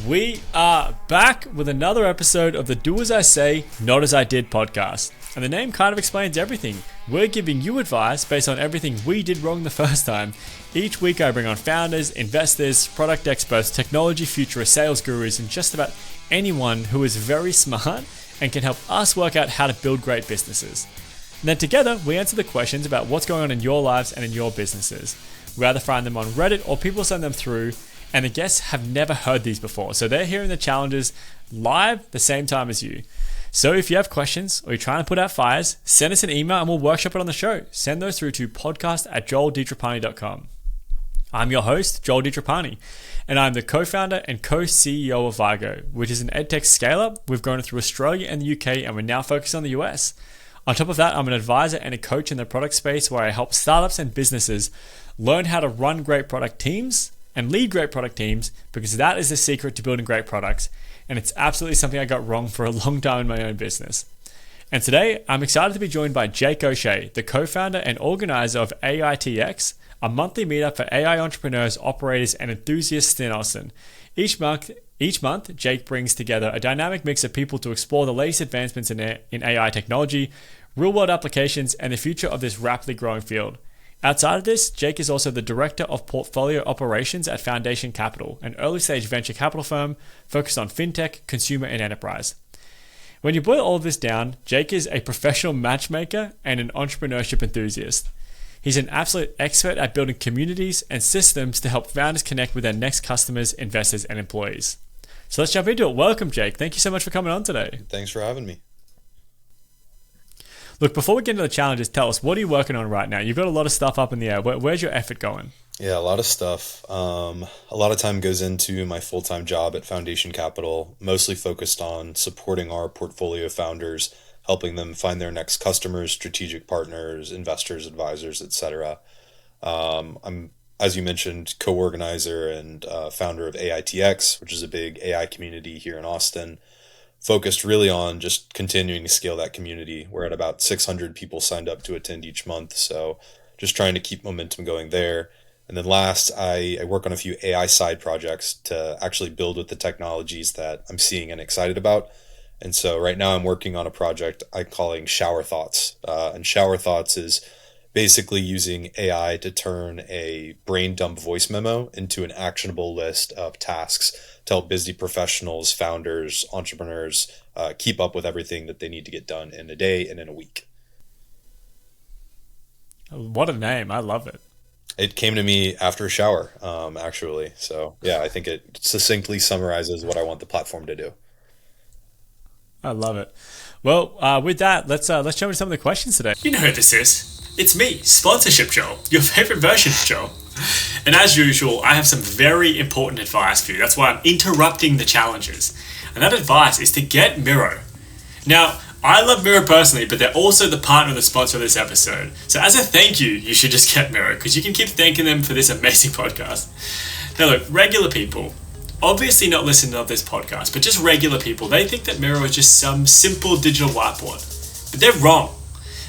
We are back with another episode of the Do As I Say, Not As I Did podcast. And the name kind of explains everything. We're giving you advice based on everything we did wrong the first time. Each week I bring on founders, investors, product experts, technology futurists, sales gurus, and just about anyone who is very smart and can help us work out how to build great businesses. And then together we answer the questions about what's going on in your lives and in your businesses. We either find them on Reddit or people send them through, and the guests have never heard these before, so they're hearing the challenges live the same time as you. So if you have questions or you're trying to put out fires, send us an email and we'll workshop it on the show. Send those through to podcast@joelditrapani.com. I'm your host, Joel Ditrapani, and I'm the co-founder and co-CEO of Vigo, which is an edtech scale-up. We've grown it through Australia and the UK, and we're now focused on the US. On top of that, I'm an advisor and a coach in the product space where I help startups and businesses learn how to run great product teams and lead great product teams, because that is the secret to building great products. And it's absolutely something I got wrong for a long time in my own business. And today, I'm excited to be joined by Jake OShea, the co-founder and organizer of AITX, a monthly meetup for AI entrepreneurs, operators, and enthusiasts in Austin. Each month, Jake brings together a dynamic mix of people to explore the latest advancements in AI technology, real-world applications, and the future of this rapidly growing field. Outside of this, Jake is also the Director of Portfolio Operations at Foundation Capital, an early-stage venture capital firm focused on fintech, consumer, and enterprise. When you boil all of this down, Jake is a professional matchmaker and an entrepreneurship enthusiast. He's an absolute expert at building communities and systems to help founders connect with their next customers, investors, and employees. So let's jump into it. Welcome, Jake. Thank you so much for coming on today. Thanks for having me. Look, before we get into the challenges, tell us, what are you working on right now? You've got a lot of stuff up in the air. Where's your effort going? Yeah, a lot of stuff. A lot of time goes into my full-time job at Foundation Capital, mostly focused on supporting our portfolio founders, helping them find their next customers, strategic partners, investors, advisors, etc. I'm, as you mentioned, co-organizer and founder of AITX, which is a big AI community here in Austin, focused really on just continuing to scale that community. We're at about 600 people signed up to attend each month, so just trying to keep momentum going there. And then last, I work on a few AI side projects to actually build with the technologies that I'm seeing and excited about. And so right now I'm working on a project I'm calling Shower Thoughts. And Shower Thoughts is basically using AI to turn a brain dump voice memo into an actionable list of tasks to help busy professionals, founders, entrepreneurs keep up with everything that they need to get done in a day and in a week. What a name. I love it. It came to me after a shower, actually. So yeah, I think it succinctly summarizes what I want the platform to do. I love it. Well, with that, let's jump into some of the questions today. You know who this is. It's me, Sponsorship Joel, your favorite version of Joel. And as usual, I have some very important advice for you. That's why I'm interrupting the challenges. And that advice is to get Miro. Now, I love Miro personally, but they're also the partner and the sponsor of this episode. So as a thank you, you should just get Miro, because you can keep thanking them for this amazing podcast. Now look, regular people, obviously not listening to this podcast, but just regular people, they think that Miro is just some simple digital whiteboard. But they're wrong.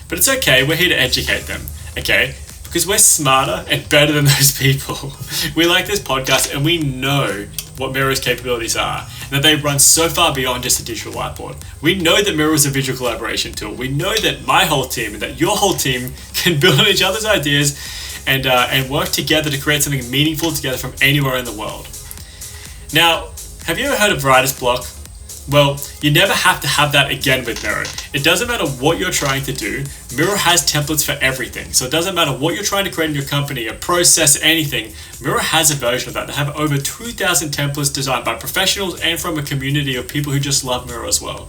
But it's okay, we're here to educate them, okay? Because we're smarter and better than those people. We like this podcast and we know what Miro's capabilities are, and that they run so far beyond just a digital whiteboard. We know that Miro is a visual collaboration tool. We know that my whole team and that your whole team can build on each other's ideas and work together to create something meaningful together from anywhere in the world. Now, have you ever heard of writer's block? Well, you never have to have that again with Miro. It doesn't matter what you're trying to do, Miro has templates for everything. So it doesn't matter what you're trying to create in your company, a process, anything, Miro has a version of that. They have over 2,000 templates designed by professionals and from a community of people who just love Miro as well.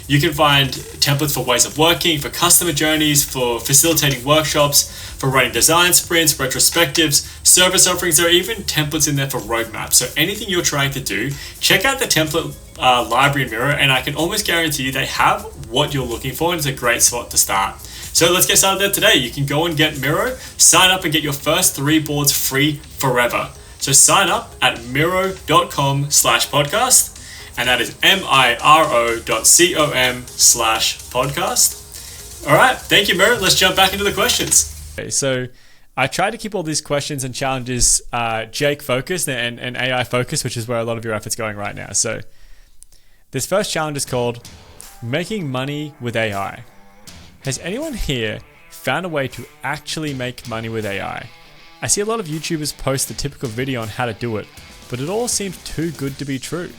You can find templates for ways of working, for customer journeys, for facilitating workshops, for running design sprints, retrospectives, service offerings. There are even templates in there for roadmaps. So anything you're trying to do, check out the template library in Miro, and I can almost guarantee you they have what you're looking for, and it's a great spot to start. So let's get started there today. You can go and get Miro, sign up and get your first 3 boards free forever. So sign up at miro.com/podcast. And that is miro.com/podcast. All right, thank you, Miro. Let's jump back into the questions. Okay, so I tried to keep all these questions and challenges Jake focused and AI focused, which is where a lot of your effort's going right now. So this first challenge is called Making Money with AI. Has anyone here found a way to actually make money with AI? I see a lot of YouTubers post the typical video on how to do it, but it all seems too good to be true.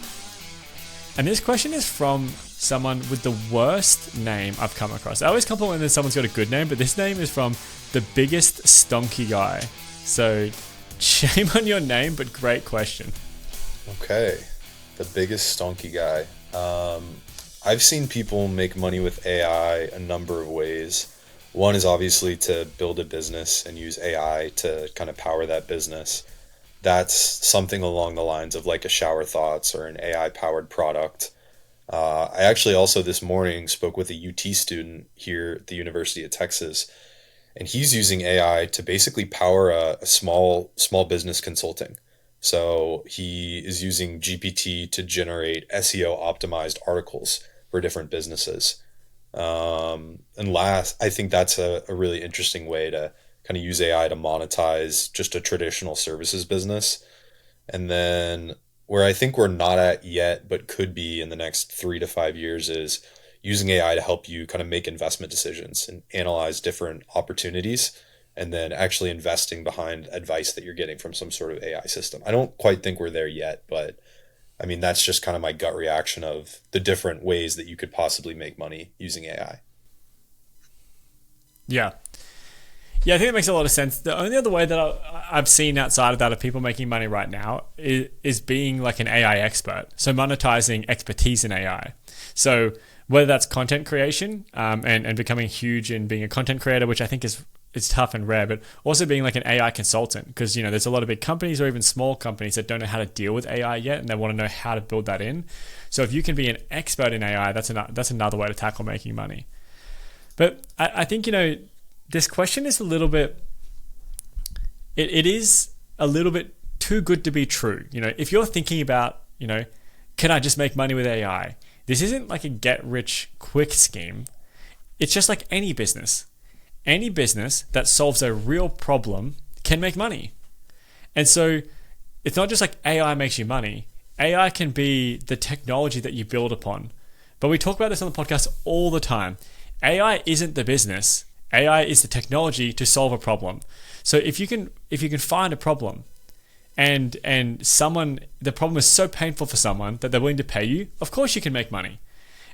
And this question is from someone with the worst name I've come across. I always compliment when someone's got a good name, but this name is from the biggest stonky guy. So shame on your name, but great question. Okay, the biggest stonky guy. I've seen people make money with AI a number of ways. One is obviously to build a business and use AI to kind of power that business. That's something along the lines of like a Shower Thoughts or an AI powered product. I actually also this morning spoke with a UT student here at the University of Texas, and he's using AI to basically power a small business consulting. So he is using GPT to generate SEO optimized articles for different businesses. And last, I think that's a really interesting way to kind of use AI to monetize just a traditional services business. And then where I think we're not at yet, but could be in the next 3 to 5 years, is using AI to help you kind of make investment decisions and analyze different opportunities, and then actually investing behind advice that you're getting from some sort of AI system. I don't quite think we're there yet, but I mean, that's just kind of my gut reaction of the different ways that you could possibly make money using AI. Yeah. Yeah, I think it makes a lot of sense. The only other way that I've seen outside of that of people making money right now is being like an AI expert. So monetizing expertise in AI. So whether that's content creation and becoming huge in being a content creator, which I think is tough and rare, but also being like an AI consultant, because there's a lot of big companies or even small companies that don't know how to deal with AI yet, and they want to know how to build that in. So if you can be an expert in AI, that's another way to tackle making money. But I think this question is a little bit. It is a little bit too good to be true. If you're thinking about can I just make money with AI? This isn't like a get rich quick scheme. It's just like any business. Any business that solves a real problem can make money. And so it's not just like AI makes you money. AI can be the technology that you build upon. But we talk about this on the podcast all the time. AI isn't the business. AI is the technology to solve a problem. So if you can find a problem and the problem is so painful for someone that they're willing to pay you, of course you can make money.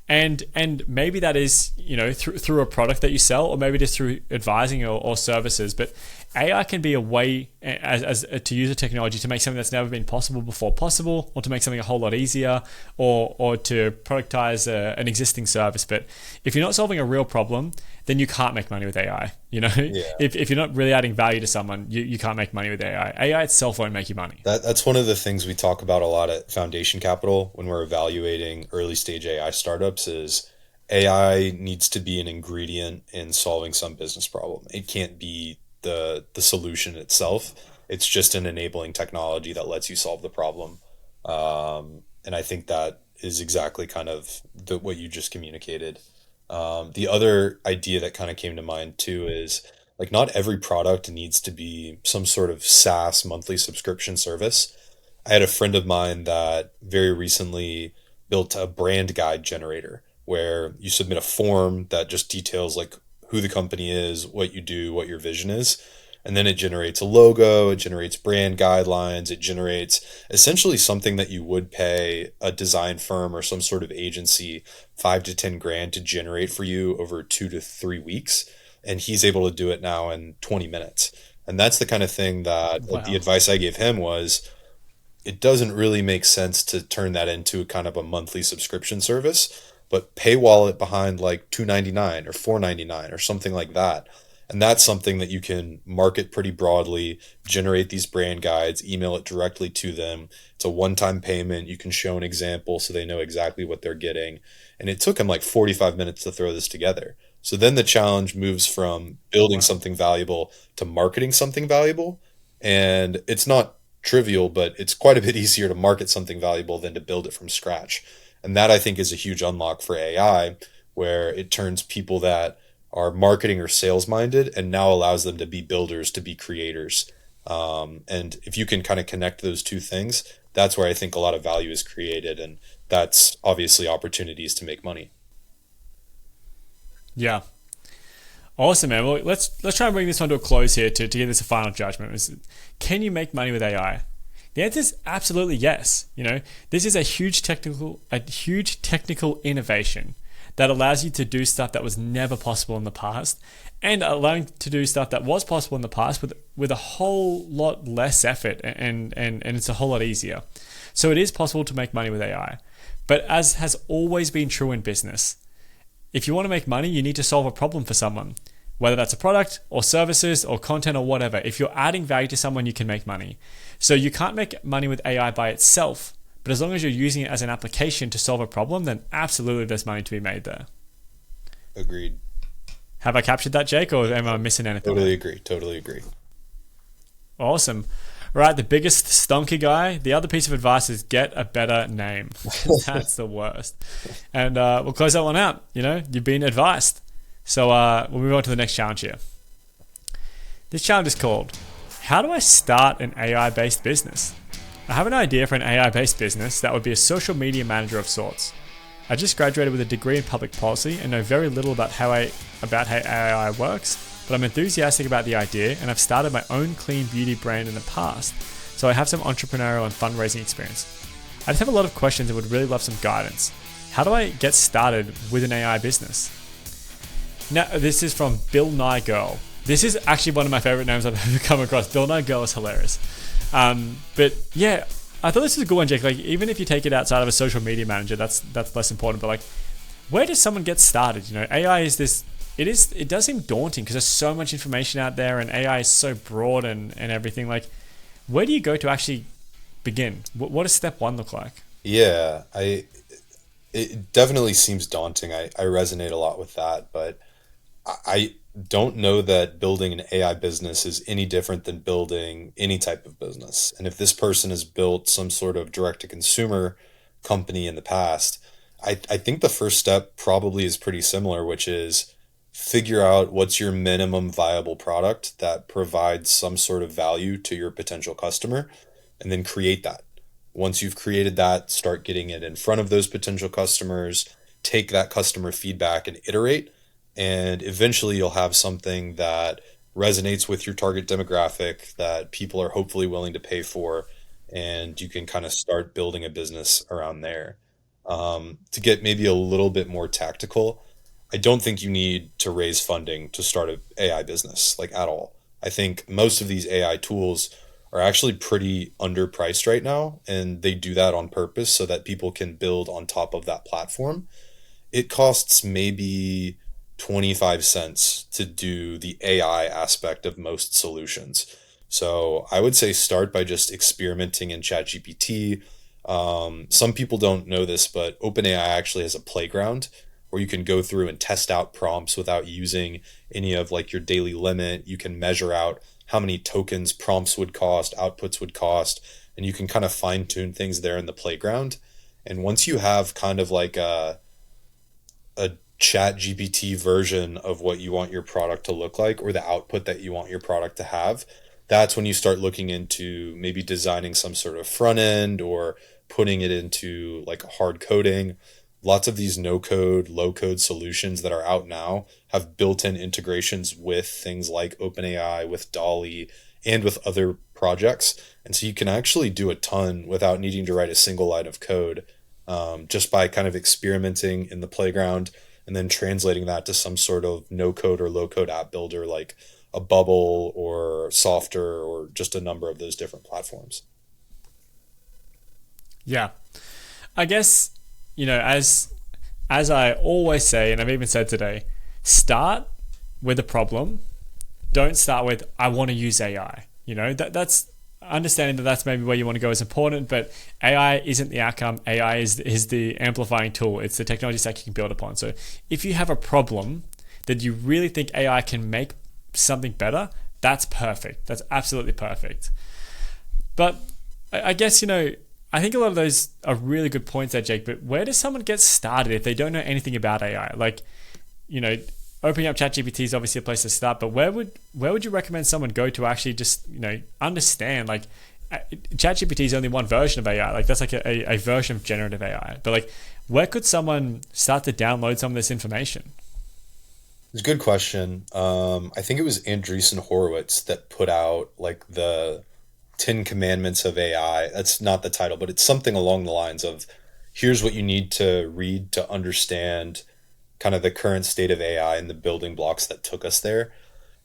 And maybe that is through a product that you sell, or maybe just through advising or services. But AI can be a way as to use a technology to make something that's never been possible before possible, or to make something a whole lot easier, or to productize an existing service. But if you're not solving a real problem, then you can't make money with AI. Yeah. If you're not really adding value to someone, you can't make money with AI. AI itself won't make you money. That's one of the things we talk about a lot at Foundation Capital when we're evaluating early stage AI startups is AI needs to be an ingredient in solving some business problem. It can't be the solution itself. It's just an enabling technology that lets you solve the problem. And I think that is exactly kind of what you just communicated. The other idea that kind of came to mind too is like not every product needs to be some sort of SaaS monthly subscription service. I had a friend of mine that very recently built a brand guide generator where you submit a form that just details like who the company is, what you do, what your vision is. And then it generates a logo, it generates brand guidelines, it generates essentially something that you would pay a design firm or some sort of agency 5 to 10 grand to generate for you over 2 to 3 weeks. And he's able to do it now in 20 minutes. And that's the kind of thing that like, the advice I gave him was, it doesn't really make sense to turn that into kind of a monthly subscription service, but paywall it behind like $2.99 or $4.99 or something like that. And that's something that you can market pretty broadly, generate these brand guides, email it directly to them. It's a one-time payment. You can show an example so they know exactly what they're getting. And it took him like 45 minutes to throw this together. So then the challenge moves from building something valuable to marketing something valuable. And it's not trivial, but it's quite a bit easier to market something valuable than to build it from scratch. And that I think is a huge unlock for AI, where it turns people that are marketing or sales minded, and now allows them to be builders, to be creators. And if you can kind of connect those two things, that's where I think a lot of value is created. And that's obviously opportunities to make money. Yeah. Awesome, man. Well, let's try and bring this one to a close here to give this a final judgment. Can you make money with AI? The answer is absolutely yes. This is a huge technical innovation that allows you to do stuff that was never possible in the past, and allowing to do stuff that was possible in the past with a whole lot less effort, and it's a whole lot easier. So it is possible to make money with AI. But as has always been true in business, if you want to make money, you need to solve a problem for someone, whether that's a product or services or content or whatever. If you're adding value to someone, you can make money. So you can't make money with AI by itself, but as long as you're using it as an application to solve a problem, then absolutely there's money to be made there. Agreed. Have I captured that, Jake, or am I missing anything? Totally agree. Awesome. Right, the biggest stonky guy, the other piece of advice is get a better name. That's the worst. And we'll close that one out. You've been advised. So we'll move on to the next challenge here. This challenge is called, how do I start an AI-based business? I have an idea for an AI-based business that would be a social media manager of sorts. I just graduated with a degree in public policy and know very little about how AI works, but I'm enthusiastic about the idea, and I've started my own clean beauty brand in the past, so I have some entrepreneurial and fundraising experience. I just have a lot of questions and would really love some guidance. How do I get started with an AI business? Now, this is from Bill Nye Girl. This is actually one of my favorite names I've ever come across. Bill Nye Girl is hilarious. But yeah, I thought this was a good one, Jake. Like, even if you take it outside of a social media manager, that's less important. But like, where does someone get started? AI is this. It does seem daunting because there's so much information out there, and AI is so broad and everything. Like, where do you go to actually begin? What does step one look like? Yeah, it definitely seems daunting. I resonate a lot with that, but I don't know that building an AI business is any different than building any type of business. And if this person has built some sort of direct-to-consumer company in the past, I think the first step probably is pretty similar, which is figure out what's your minimum viable product that provides some sort of value to your potential customer, and then create that. Once you've created that, start getting it in front of those potential customers, take that customer feedback and iterate, and eventually you'll have something that resonates with your target demographic that people are hopefully willing to pay for, and you can kind of start building a business around there. To get maybe a little bit more tactical, I don't think you need to raise funding to start an AI business, like, at all. I think most of these AI tools are actually pretty underpriced right now, and they do that on purpose so that people can build on top of that platform. It costs maybe 25 cents to do the AI aspect of most solutions. So I would say start by just experimenting in ChatGPT. Some people don't know this, but OpenAI actually has a playground where you can go through and test out prompts without using any of like your daily limit. You can measure out how many tokens prompts would cost, outputs would cost, and you can kind of fine tune things there in the playground. And once you have kind of like a chat GPT version of what you want your product to look like, or the output that you want your product to have, that's when you start looking into maybe designing some sort of front end or putting it into like hard coding. Lots of these no code, low code solutions that are out now have built-in integrations with things like OpenAI, with Dolly, and with other projects. And so you can actually do a ton without needing to write a single line of code, just by kind of experimenting in the playground and then translating that to some sort of no code or low code app builder like a Bubble or Softer or just a number of those different platforms. Yeah. I guess, as I always say, and I've even said today, start with a problem. Don't start with, I want to use AI. That's understanding that that's maybe where you want to go is important, but AI isn't the outcome. AI is the amplifying tool. It's the technology stack you can build upon. So if you have a problem that you really think AI can make something better, that's perfect. That's absolutely perfect. But I guess, I think a lot of those are really good points there, Jake, but where does someone get started if they don't know anything about AI? Like, opening up ChatGPT is obviously a place to start, but where would you recommend someone go to actually just, understand, like, ChatGPT is only one version of AI. Like, that's like a version of generative AI. But like, where could someone start to download some of this information? It's a good question. I think it was Andreessen Horowitz that put out like the 10 Commandments of AI. That's not the title, but it's something along the lines of, here's what you need to read to understand kind of the current state of AI and the building blocks that took us there.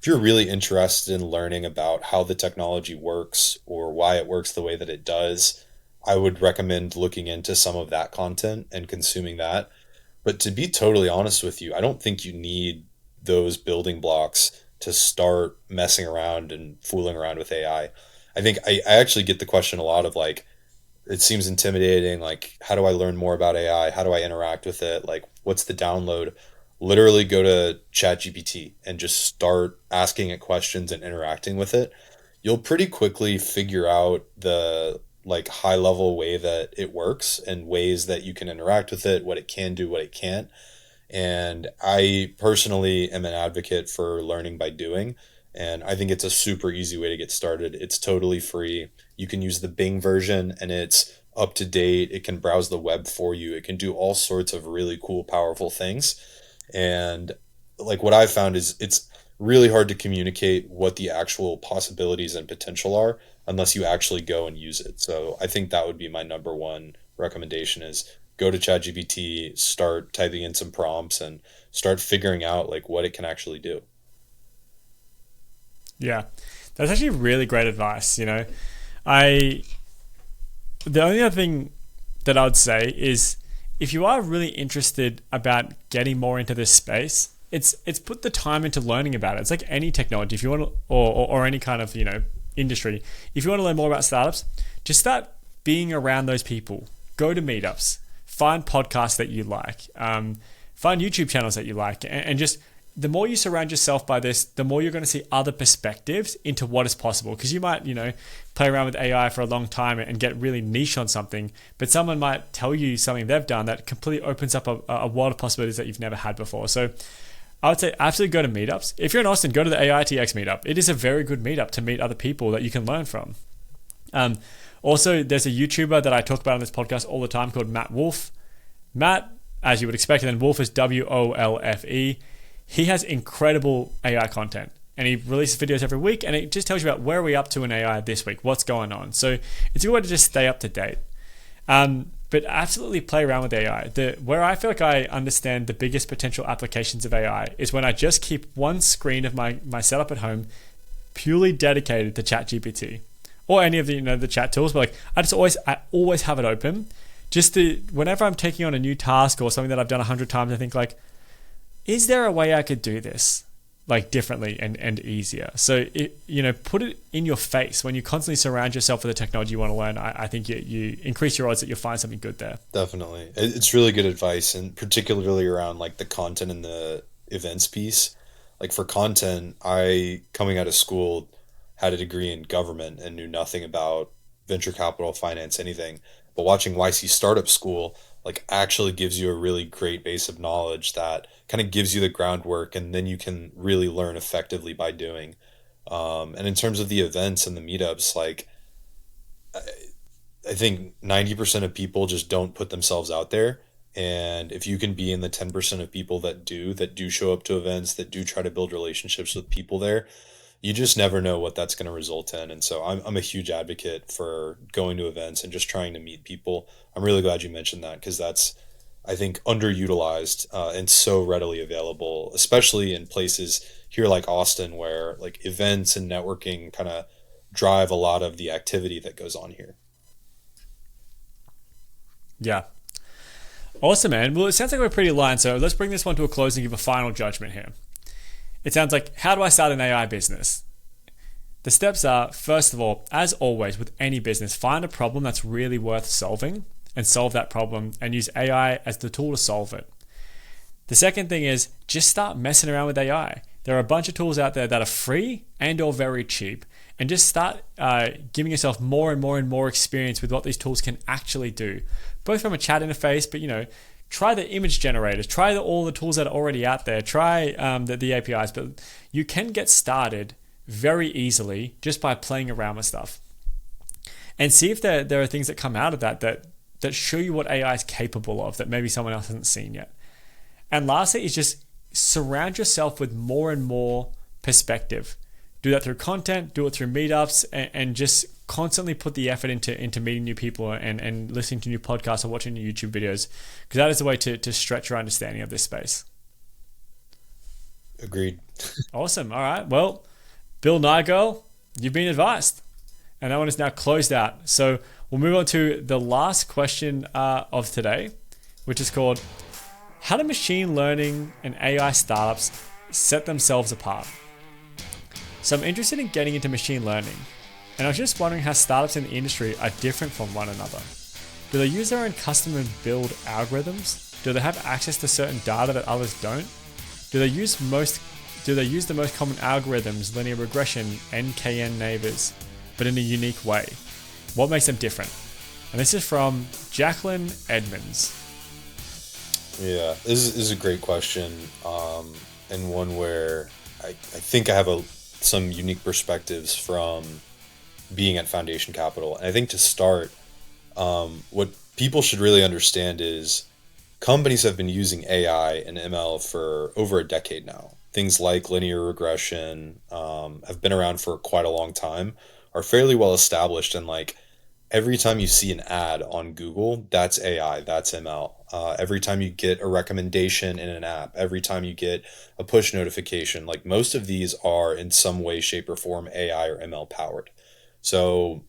If you're really interested in learning about how the technology works or why it works the way that it does, I would recommend looking into some of that content and consuming that. But to be totally honest with you, I don't think you need those building blocks to start messing around and fooling around with AI. I think I actually get the question a lot of like, it seems intimidating. Like, how do I learn more about AI? How do I interact with it? Like, what's the download? Literally go to ChatGPT and just start asking it questions and interacting with it. You'll pretty quickly figure out the like high level way that it works and ways that you can interact with it, what it can do, what it can't. And I personally am an advocate for learning by doing. And I think it's a super easy way to get started. It's totally free. You can use the Bing version and it's up to date. It can browse the web for you. It can do all sorts of really cool, powerful things. And like what I've found is it's really hard to communicate what the actual possibilities and potential are unless you actually go and use it. So I think that would be my number one recommendation is go to ChatGPT, start typing in some prompts and start figuring out like what it can actually do. Yeah, that's actually really great advice. The only other thing that I would say is if you are really interested about getting more into this space, it's put the time into learning about it. It's like any technology. If you want to, or any kind of, industry, if you want to learn more about startups, just start being around those people. Go to meetups, find podcasts that you like, find YouTube channels that you like, and just the more you surround yourself by this, the more you're going to see other perspectives into what is possible. Because you might, play around with AI for a long time and get really niche on something, but someone might tell you something they've done that completely opens up a world of possibilities that you've never had before. So I would say absolutely go to meetups. If you're in Austin, go to the AITX meetup. It is a very good meetup to meet other people that you can learn from. Also, there's a YouTuber that I talk about on this podcast all the time called Matt Wolfe. Matt, as you would expect, and then Wolfe is WOLFE. He has incredible AI content and he releases videos every week and it just tells you about where are we up to in AI this week, what's going on. So it's a good way to just stay up to date. But absolutely play around with AI. Where I feel like I understand the biggest potential applications of AI is when I just keep one screen of my setup at home purely dedicated to ChatGPT or any of the chat tools. But like I always have it open just to, whenever I'm taking on a new task or something that I've done 100 times, I think like, is there a way I could do this like differently and easier? So put it in your face when you constantly surround yourself with the technology you want to learn. I think you increase your odds that you'll find something good there. Definitely. It's really good advice, and particularly around like the content and the events piece. Like for content, I, coming out of school, had a degree in government and knew nothing about venture capital, finance, anything. But watching YC Startup School like actually gives you a really great base of knowledge that kind of gives you the groundwork, and then you can really learn effectively by doing. And in terms of the events and the meetups, like I think 90% of people just don't put themselves out there. And if you can be in the 10% of people that do show up to events, that do try to build relationships with people there, you just never know what that's going to result in. And so I'm a huge advocate for going to events and just trying to meet people. I'm really glad you mentioned that because that's, I think, underutilized and so readily available, especially in places here like Austin where like events and networking kind of drive a lot of the activity that goes on here. Yeah. Awesome, man. Well, it sounds like we're pretty aligned. So let's bring this one to a close and give a final judgment here. It sounds like, how do I start an AI business? The steps are, first of all, as always with any business, find a problem that's really worth solving and solve that problem and use AI as the tool to solve it. The second thing is just start messing around with AI. There are a bunch of tools out there that are free and or very cheap, and just start giving yourself more and more and more experience with what these tools can actually do, both from a chat interface, but try the image generators, try all the tools that are already out there, try the APIs, but you can get started very easily just by playing around with stuff. And see if there are things that come out of that show you what AI is capable of that maybe someone else hasn't seen yet. And lastly is just surround yourself with more and more perspective. Do that through content, do it through meetups, and just constantly put the effort into meeting new people and listening to new podcasts or watching new YouTube videos, because that is the way to stretch your understanding of this space. Agreed. Awesome. All right. Well, Bill Nigel, you've been advised. And that one is now closed out. So we'll move on to the last question of today, which is called, how do machine learning and AI startups set themselves apart? So I'm interested in getting into machine learning, and I was just wondering how startups in the industry are different from one another. Do they use their own custom and build algorithms? Do they have access to certain data that others don't? Do they use the most common algorithms, linear regression, NKN neighbors, but in a unique way? What makes them different? And this is from Jacqueline Edmonds. Yeah, this is a great question, and one where I think I have some unique perspectives from being at Foundation Capital. And I think to start, what people should really understand is companies have been using AI and ML for over a decade now. Things like linear regression have been around for quite a long time, are fairly well established, and like every time you see an ad on Google, that's AI, that's ML. Every time you get a recommendation in an app, every time you get a push notification, like most of these are in some way, shape, or form AI or ML powered. So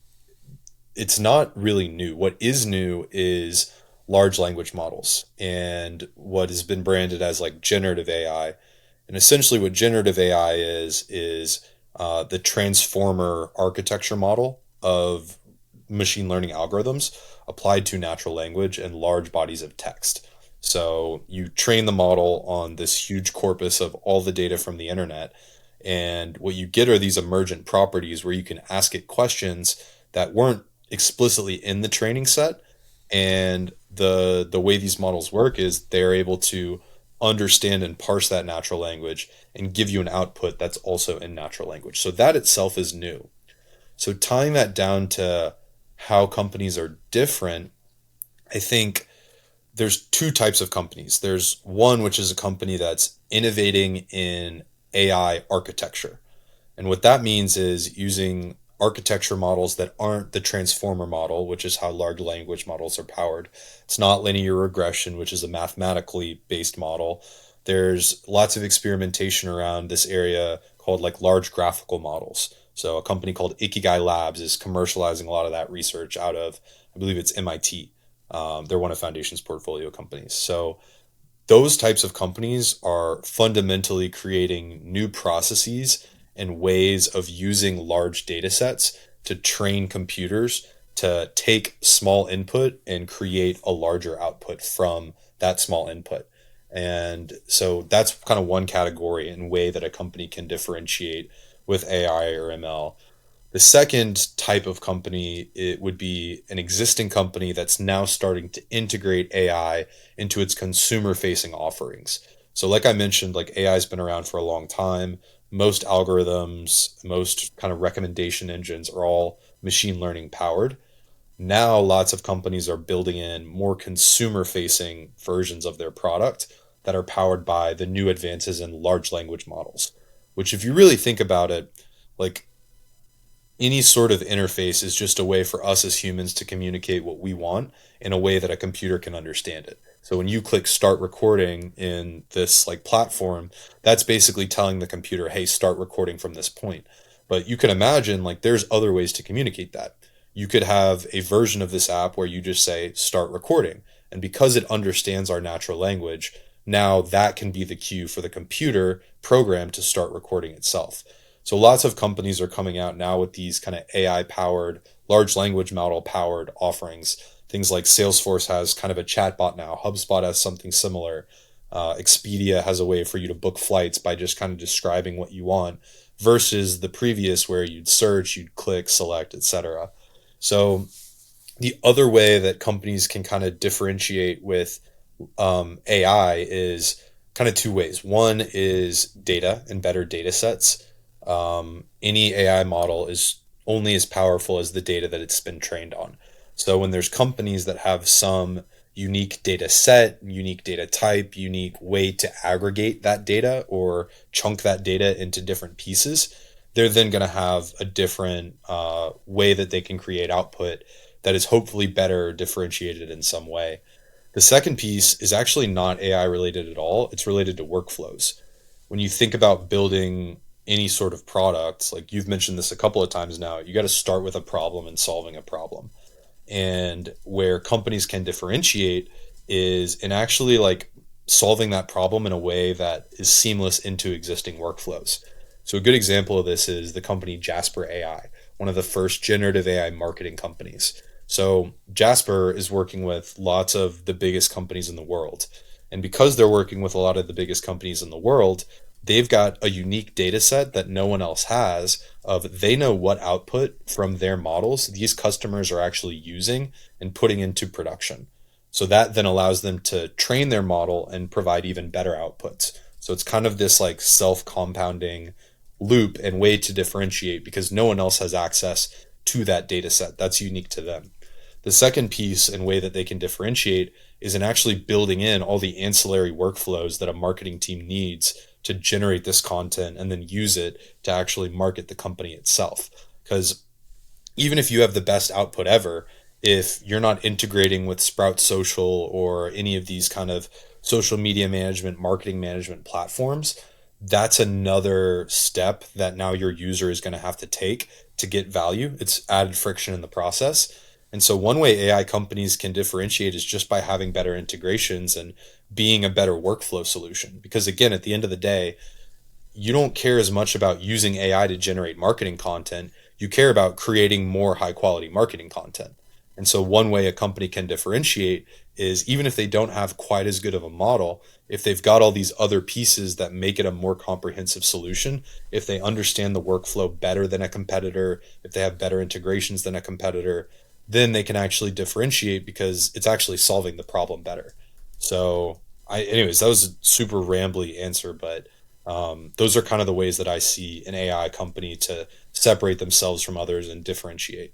it's not really new. What is new is large language models and what has been branded as like generative AI. And essentially what generative AI is the transformer architecture model of machine learning algorithms applied to natural language and large bodies of text. So you train the model on this huge corpus of all the data from the internet, and what you get are these emergent properties where you can ask it questions that weren't explicitly in the training set. And the way these models work is they're able to understand and parse that natural language and give you an output that's also in natural language. So that itself is new. So tying that down to how companies are different, I think there's two types of companies. There's one, which is a company that's innovating in AI architecture. And what that means is using architecture models that aren't the transformer model, which is how large language models are powered. It's not linear regression, which is a mathematically based model. There's lots of experimentation around this area called like large graphical models. So a company called Ikigai Labs is commercializing a lot of that research out of, I believe it's MIT. They're one of Foundation's portfolio companies. So those types of companies are fundamentally creating new processes and ways of using large data sets to train computers to take small input and create a larger output from that small input. And so that's kind of one category and way that a company can differentiate with AI or ML. The second type of company, it would be an existing company that's now starting to integrate AI into its consumer-facing offerings. So like I mentioned, like AI has been around for a long time. Most algorithms, most kind of recommendation engines are all machine learning powered. Now lots of companies are building in more consumer-facing versions of their product that are powered by the new advances in large language models, which if you really think about it, like any sort of interface is just a way for us as humans to communicate what we want in a way that a computer can understand it. So when you click start recording in this like platform, that's basically telling the computer, hey, start recording from this point. But you can imagine like there's other ways to communicate that. You could have a version of this app where you just say start recording. And because it understands our natural language, now that can be the cue for the computer program to start recording itself. So lots of companies are coming out now with these kind of AI powered, large language model powered offerings. Things like Salesforce has kind of a chatbot now. HubSpot has something similar. Expedia has a way for you to book flights by just kind of describing what you want versus the previous where you'd search, you'd click, select, etc. So the other way that companies can kind of differentiate with AI is kind of two ways. One is data and better data sets. Any AI model is only as powerful as the data that it's been trained on. So when there's companies that have some unique data set, unique data type, unique way to aggregate that data or chunk that data into different pieces, they're then going to have a different way that they can create output that is hopefully better differentiated in some way. The second piece is actually not AI related at all. It's related to workflows. When you think about building any sort of product, like you've mentioned this a couple of times now, you got to start with a problem and solving a problem. And where companies can differentiate is in actually like solving that problem in a way that is seamless into existing workflows. So a good example of this is the company Jasper AI, one of the first generative AI marketing companies. So Jasper is working with lots of the biggest companies in the world. And because they're working with a lot of the biggest companies in the world, they've got a unique data set that no one else has of they know what output from their models these customers are actually using and putting into production. So that then allows them to train their model and provide even better outputs. So it's kind of this like self-compounding loop and way to differentiate because no one else has access to that data set. That's unique to them. The second piece and way that they can differentiate is in actually building in all the ancillary workflows that a marketing team needs to generate this content and then use it to actually market the company itself. Because even if you have the best output ever, if you're not integrating with Sprout Social or any of these kind of social media management, marketing management platforms, that's another step that now your user is going to have to take to get value. It's added friction in the process. And so one way AI companies can differentiate is just by having better integrations and being a better workflow solution. Because again, at the end of the day, you don't care as much about using AI to generate marketing content. You care about creating more high quality marketing content. And so one way a company can differentiate is even if they don't have quite as good of a model, if they've got all these other pieces that make it a more comprehensive solution, if they understand the workflow better than a competitor, if they have better integrations than a competitor, then they can actually differentiate because it's actually solving the problem better. So anyways, that was a super rambly answer, but those are kind of the ways that I see an AI company to separate themselves from others and differentiate.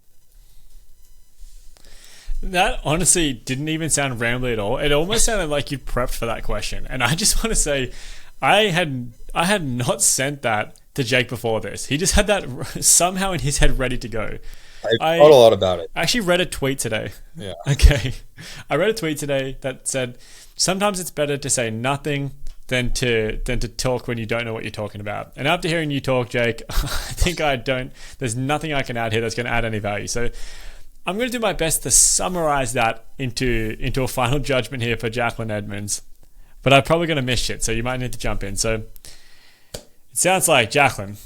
That honestly didn't even sound rambly at all. It almost sounded like you prepped for that question. And I just want to say, I had not sent that to Jake before this. He just had that somehow in his head ready to go. I thought a lot about it. I actually read a tweet today. Yeah. Okay. I read a tweet today that said, sometimes it's better to say nothing than to talk when you don't know what you're talking about. And after hearing you talk, Jake, I think there's nothing I can add here that's going to add any value. So I'm going to do my best to summarize that into a final judgment here for Jacqueline Edmonds. But I'm probably going to miss shit, so you might need to jump in. So it sounds like, Jacqueline,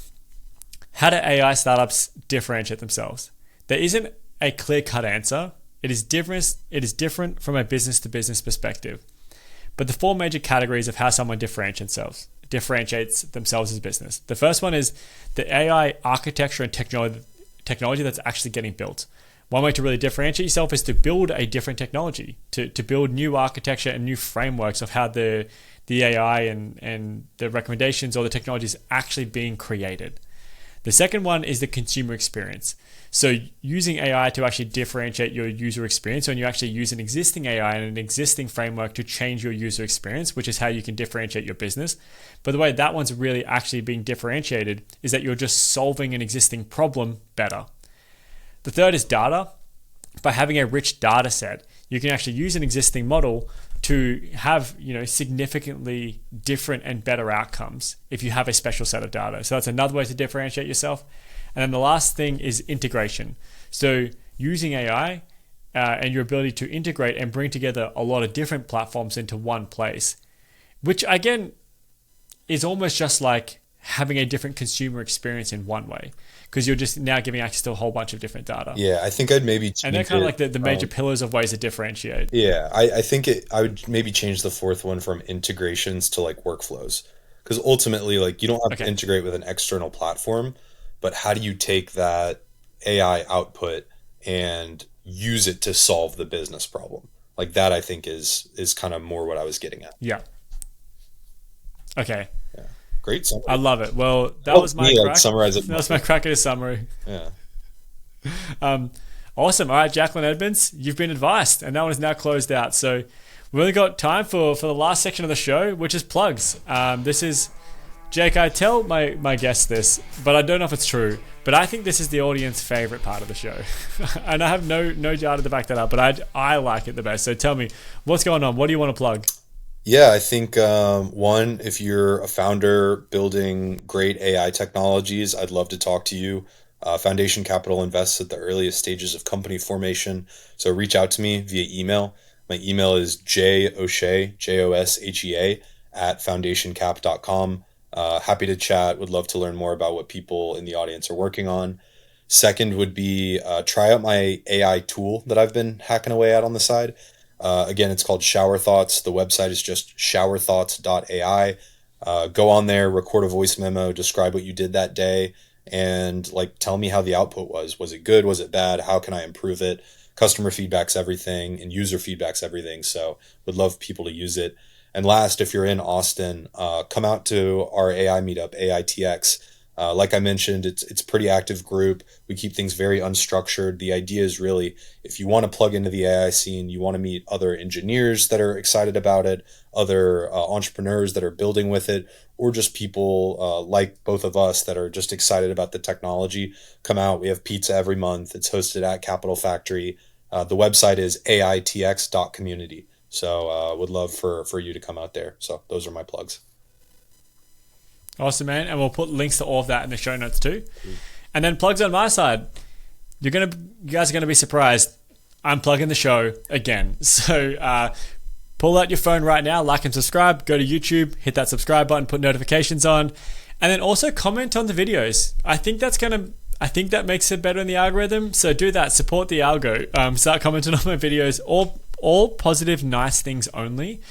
how do AI startups differentiate themselves? There isn't a clear-cut answer. It is different from a business-to-business perspective. But the four major categories of how someone differentiates themselves as a business. The first one is the AI architecture and technology that's actually getting built. One way to really differentiate yourself is to build a different technology, to build new architecture and new frameworks of how the AI and the recommendations or the technology is actually being created. The second one is the consumer experience. So using AI to actually differentiate your user experience, when you actually use an existing AI and an existing framework to change your user experience, which is how you can differentiate your business. But the way that one's really actually being differentiated is that you're just solving an existing problem better. The third is data. By having a rich data set, you can actually use an existing model to have, significantly different and better outcomes if you have a special set of data. So that's another way to differentiate yourself. And then the last thing is integration. So using AI and your ability to integrate and bring together a lot of different platforms into one place, which again is almost just like having a different consumer experience in one way, because you're just now giving access to a whole bunch of different data. Yeah, I think I'd maybe change and they're kind of like the major pillars of ways to differentiate. Yeah, I think I would maybe change the fourth one from integrations to like workflows, because ultimately, like, you don't have to integrate with an external platform, but how do you take that AI output and use it to solve the business problem? Like that, I think is kind of more what I was getting at. Yeah. Okay. Yeah. Great summary. I love it. Well, that was my crack. Summarize it. That was my crack at a summary. Yeah. Awesome. All right, Jacqueline Edmonds, you've been advised, and that one is now closed out. So we've only got time for the last section of the show, which is plugs. This is, Jake, I tell my guests this, but I don't know if it's true, but I think this is the audience favorite part of the show. And I have no data to back that up, but I like it the best. So tell me, what's going on? What do you want to plug? Yeah, I think one, if you're a founder building great AI technologies, I'd love to talk to you. Foundation Capital invests at the earliest stages of company formation, so reach out to me via email. My email is joshea, Joshea, at foundationcap.com. Happy to chat. Would love to learn more about what people in the audience are working on. Second would be try out my AI tool that I've been hacking away at on the side. Again, it's called Shower Thoughts. The website is just showerthoughts.ai. Go on there, record a voice memo, describe what you did that day, and like tell me how the output was. Was it good? Was it bad? How can I improve it? Customer feedback's everything, and user feedback's everything. So would love people to use it. And last, if you're in Austin, come out to our AI meetup, AITX. Like I mentioned, it's a pretty active group. We keep things very unstructured. The idea is really, if you want to plug into the AI scene, you want to meet other engineers that are excited about it, other entrepreneurs that are building with it, or just people like both of us that are just excited about the technology, come out. We have pizza every month. It's hosted at Capital Factory. The website is AITX.community. So would love for you to come out there. So those are my plugs. Awesome, man. And we'll put links to all of that in the show notes too. And then plugs on my side. You guys are gonna be surprised. I'm plugging the show again. So pull out your phone right now, like and subscribe, go to YouTube, hit that subscribe button, put notifications on, and then also comment on the videos. I think that makes it better in the algorithm. So do that, support the algo. Start commenting on my videos, all positive, nice things only.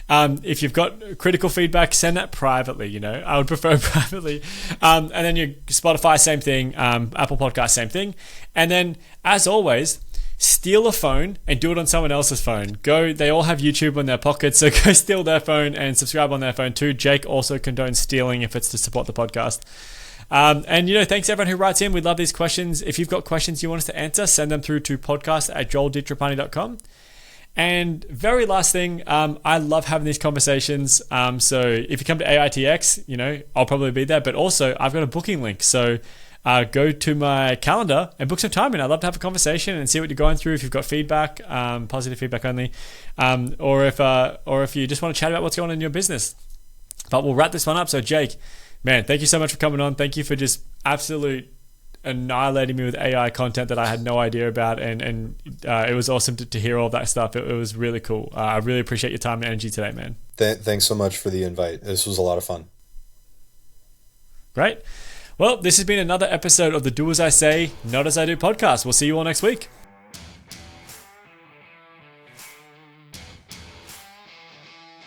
If you've got critical feedback, send that privately, I would prefer privately. And then your Spotify, same thing. Apple Podcast, same thing. And then, as always, steal a phone and do it on someone else's phone. They all have YouTube in their pockets, so go steal their phone and subscribe on their phone too. Jake also condones stealing if it's to support the podcast. And thanks everyone who writes in. We love these questions. If you've got questions you want us to answer, send them through to podcast@joelditrapani.com. And very last thing, I love having these conversations. So if you come to AITX, I'll probably be there. But also, I've got a booking link. So go to my calendar and book some time in. I'd love to have a conversation and see what you're going through. If you've got feedback, positive feedback only, or if you just want to chat about what's going on in your business. But we'll wrap this one up. So Jake, man, thank you so much for coming on. Thank you for just absolute annihilating me with AI content that I had no idea about, and it was awesome to hear all that stuff. It was really cool. I really appreciate your time and energy today, man. Thanks so much for the invite. This was a lot of fun. Great. Well, this has been another episode of the Do As I Say, Not As I Do podcast. We'll see you all next week.